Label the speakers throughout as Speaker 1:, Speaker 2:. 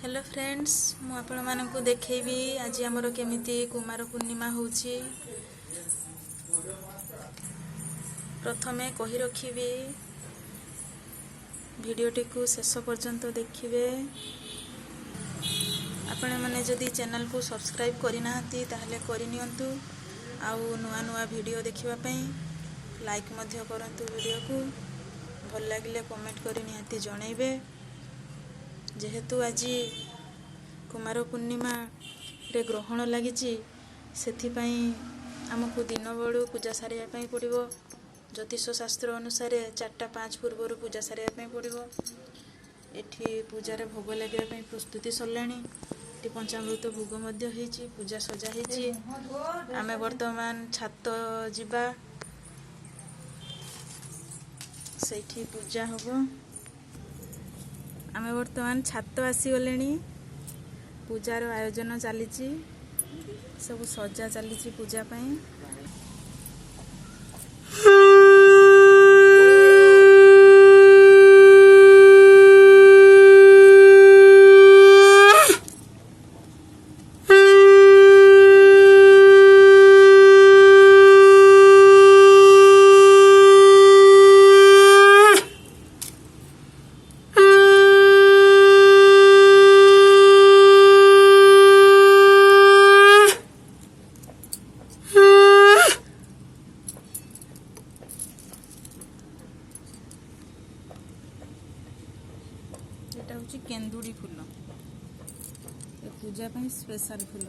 Speaker 1: Hello friends मु आपण मानकु देखैबी आज हमर केमिति कुमार पूर्णिमा होउची। प्रथमे कहि रखिबी वीडियोटी को शेष पर्यंत देखिबे। आपण माने जदि चैनल को सब्सक्राइब करि नाहंती ताहले करि नियंतु। आउ नुआ नुआ वीडियो देखिबा पई लाइक मध्य करंतु। वीडियो को भल लागिले कमेंट करि निहंती जणैबे। जेहेतु आज कुमार पूर्णिमा रे ग्रहण लगी से आमको दिन बड़ू पूजा सारे पड़ो। ज्योतिष शास्त्र अनुसार 4:05 पूर्व पूजा सारे पड़ो। एठी पूजार भोग लगे प्रस्तुति सरलाणी। पंचामृत भोग पूजा सजा आमे वर्तमान छात जीवा सेठी पूजा हम। आमे वर्तमान छात आसी गले। पूजार आयोजन चली सब सजा चली पूजा पाई। एटा हूँ केंदुड़ी फूल पूजा पाई स्पेशल फूल।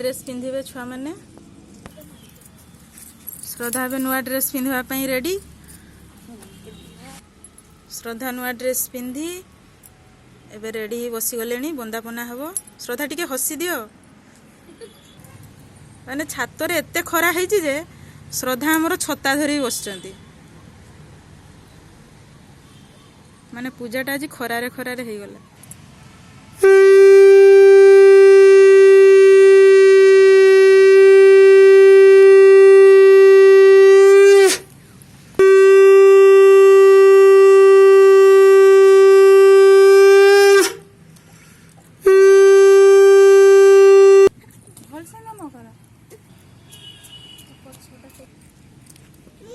Speaker 1: ड्रेस पिंधिबे छुआ माने श्रद्धा बे नुआ ड्रेस पिंधिबा पई रेडी श्रद्धा नुआ ड्रेस पिंधि एबे रेडी बसी गलेनी बंदापना हबो श्रद्धा टिके हसी दियो माने छात रे एते खरा हेची जे श्रद्धा हमर छता धरी बसचंती माने पूजाटा आज खरारे खरारे हे गला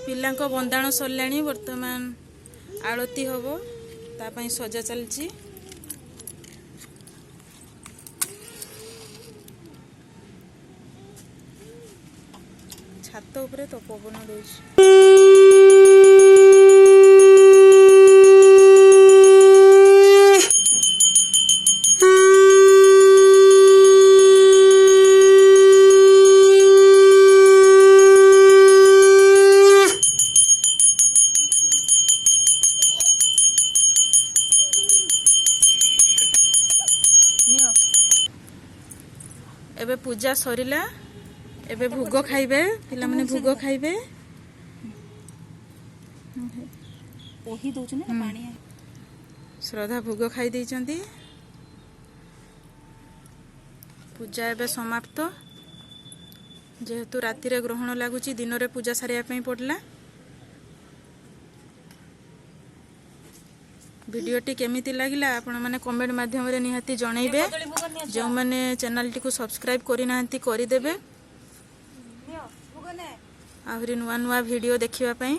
Speaker 1: पिलांको बंदाण सरलाणी वर्तमान आळती हबो तापाई सजा चलची छात उपरे तो पवन दउछ एबे पूजा सरिला एबे भोग खाइबे पिला माने भोग खाइबे
Speaker 2: ओही दोछ ने पानी
Speaker 1: श्रद्धा भोग खाइ दैचंती पूजा एबे समाप्त जेहेतु राति रे ग्रहण लागुची दिन रे पूजा सारिया पई पड़ला वीडियोटी केमिति लागिला आपण माने कमेंट माध्यम रे निहाती जणाइबे जो माने चैनल टी को सब्सक्राइब करि नाहंती करि देबे आहुरी नुआ नुआ वीडियो देखिबा पई।